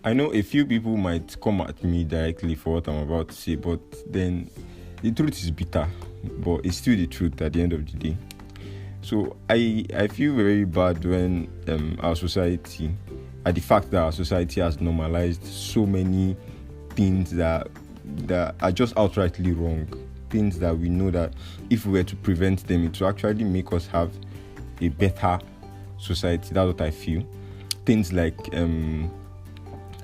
I know a few people might come at me directly for what I'm about to say, but then the truth is bitter, but it's still the truth at the end of the day. So I feel very bad when our society, at the fact that our society has normalized so many things that are just outrightly wrong, things that we know that if we were to prevent them, it will actually make us have a better society. That's what I feel. Things like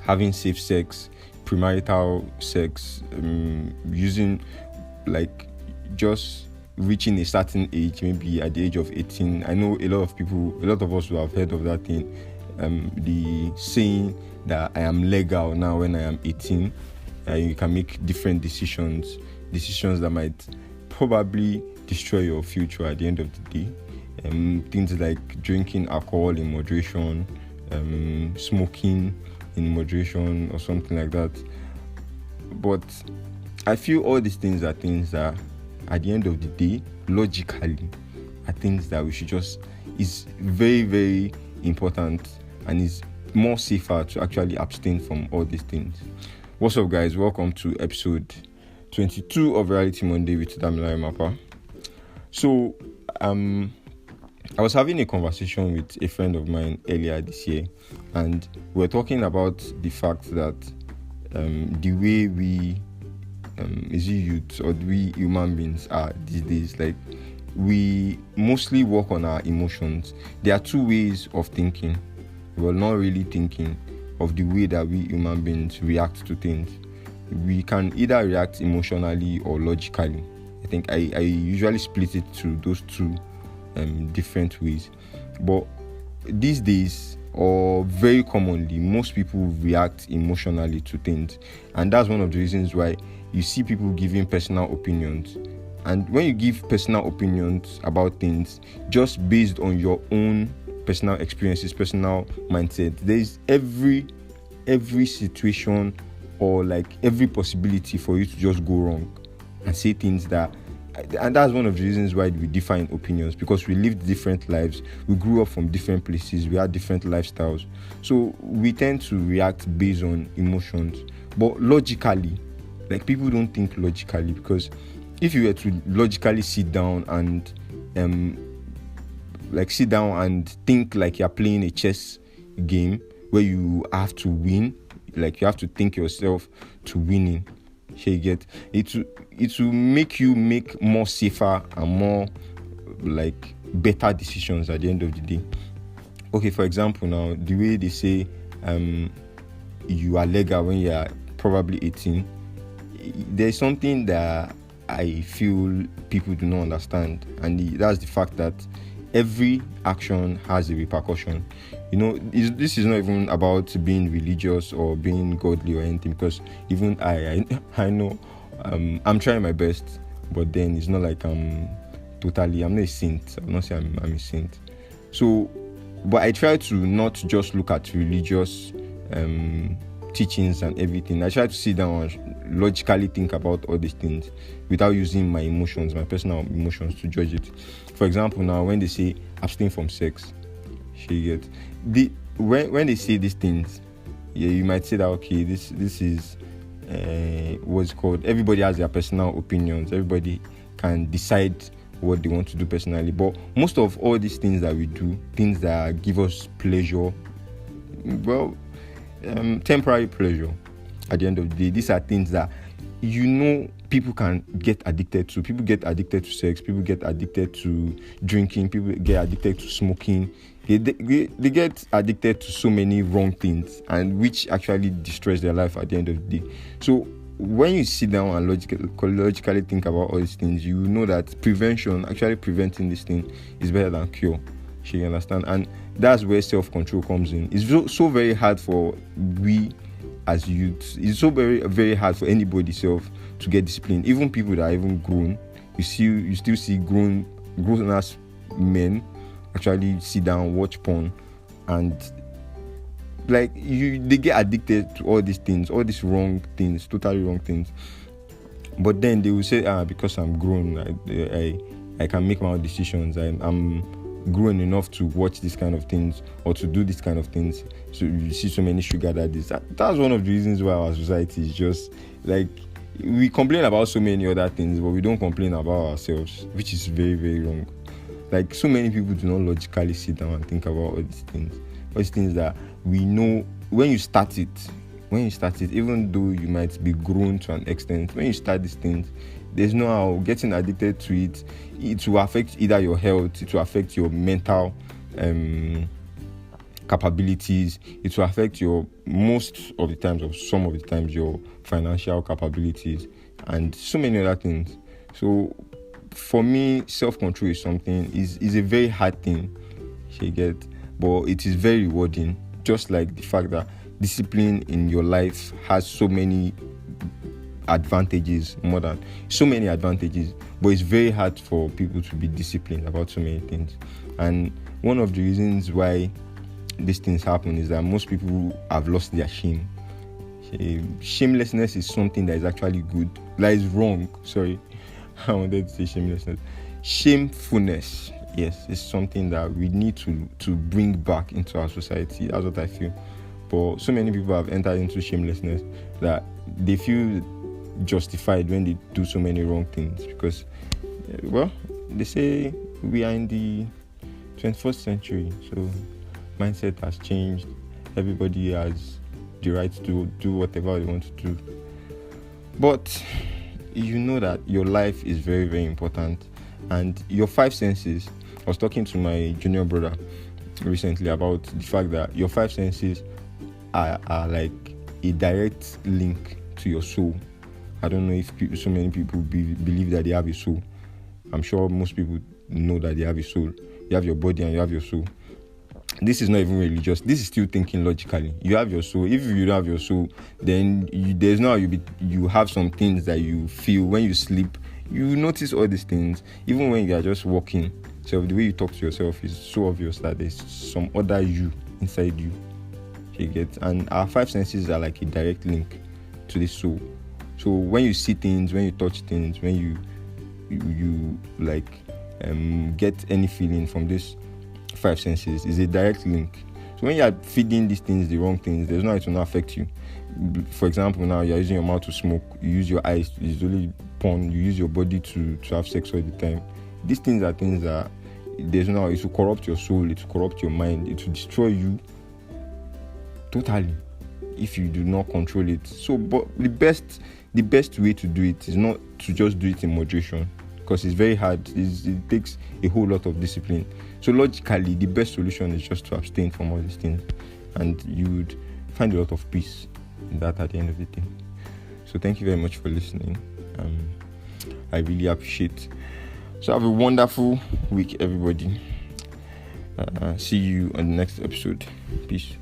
having safe sex, premarital sex, using like just reaching a certain age, maybe at the age of 18. I know a lot of us will have heard of that thing, the saying that I am legal now when I am 18. You can make different decisions that might probably destroy your future at the end of the day. Things like drinking alcohol in moderation, smoking in moderation or something like that. But I feel all these things are things that at the end of the day, logically, are things that we should just, is very, very important and is more safer to actually abstain from all these things. What's up, guys? Welcome to episode 22 of Reality Monday with Damilare Mapa. So, I was having a conversation with a friend of mine earlier this year, and we were talking about the fact that the way we youths or we human beings are these days, like we mostly work on our emotions. There are two ways of thinking. We're not really thinking of the way that we human beings react to things. We can either react emotionally or logically. I think I usually split it to those two different ways. But these days, or very commonly, most people react emotionally to things, and that's one of the reasons why you see people giving personal opinions. And when you give personal opinions about things just based on your own personal experiences, personal mindset, there's every situation or like every possibility for you to just go wrong and say things that, and that's one of the reasons why we define opinions, because we lived different lives, we grew up from different places, we had different lifestyles, so we tend to react based on emotions. But logically, like, people don't think logically, because if you were to logically sit down and think like you're playing a chess game where you have to win, like you have to think yourself to winning, you get it will make you make more safer and more like better decisions at the end of the day. Okay, for example, now the way they say you are legal when you are probably 18, there's something that I feel people do not understand, and that's the fact that every action has a repercussion. This is not even about being religious or being godly or anything, because even I know I'm trying my best, but then it's not like I'm not a saint. I'm not saying I'm a saint. So, but I try to not just look at religious teachings and everything. I try to sit down and logically think about all these things without using my emotions, my personal emotions, to judge it. For example, now when they say abstain from sex, when they say these things, you might say that okay, this is what's called, everybody has their personal opinions, everybody can decide what they want to do personally. But most of all these things that we do, things that give us pleasure, temporary pleasure, at the end of the day, these are things that people can get addicted to. People get addicted to sex, people get addicted to drinking, people get addicted to smoking. They get addicted to so many wrong things, and which actually destroys their life at the end of the day. So when you sit down and logically think about all these things, you know that preventing this thing is better than cure. You understand? And that's where self-control comes in. It's so very hard for we as youths. It's so very, very hard for anybody to get disciplined. Even people that are even grown, you still see grown ass men actually sit down, watch porn, and like they get addicted to all these things, all these wrong things, totally wrong things. But then they will say, because I'm grown, I can make my own decisions. I'm grown enough to watch this kind of things or to do this kind of things. So you see so many sugar daddies. That's one of the reasons why our society is just like, we complain about so many other things, but we don't complain about ourselves, which is very, very wrong. Like, so many people do not logically sit down and think about all these things that we know. When you start it, even though you might be grown to an extent, when you start these things, there's no how getting addicted to it. It will affect either your health, it will affect your mental capabilities, it will affect your, most of the times or some of the times, your financial capabilities, and so many other things. So for me, self-control is something, is a very hard thing, you get, but it is very rewarding. Just like the fact that discipline in your life has so many advantages, but it's very hard for people to be disciplined about so many things. And one of the reasons why these things happen is that most people have lost their shame. Shamelessness is something that is actually good. That is wrong. Sorry, I wanted to say shamelessness. Shamefulness, yes, is something that we need to bring back into our society. That's what I feel. But so many people have entered into shamelessness that they feel justified when they do so many wrong things, because, well, they say we are in the 21st century, so mindset has changed. Everybody has the right to do whatever they want to do. But you know that your life is very, very important, and your 5 senses. I was talking to my junior brother recently about the fact that your 5 senses are like a direct link to your soul. I don't know if so many people believe that they have a soul. I'm sure most people know that they have a soul. You have your body and you have your soul. This is not even religious. This is still thinking logically. You have your soul. If you don't have your soul, then there's no how you have some things that you feel when you sleep. You notice all these things, even when you are just walking. So the way you talk to yourself is so obvious that there's some other you inside you. You get, and our 5 senses are like a direct link to the soul. So when you see things, when you touch things, when you like get any feeling from these 5 senses, is a direct link. So when you are feeding these things, the wrong things, there's no way to not affect you. For example, now you're using your mouth to smoke, you use your eyes to usually porn, you use your body to have sex all the time. These things are things that there's no, it will corrupt your soul, it will corrupt your mind, it will destroy you totally if you do not control it. So, but the best way to do it is not to just do it in moderation, because it's very hard. It takes a whole lot of discipline. So logically, the best solution is just to abstain from all these things, and you would find a lot of peace in that at the end of the day. So thank you very much for listening. I really appreciate. So have a wonderful week, everybody. See you on the next episode. Peace.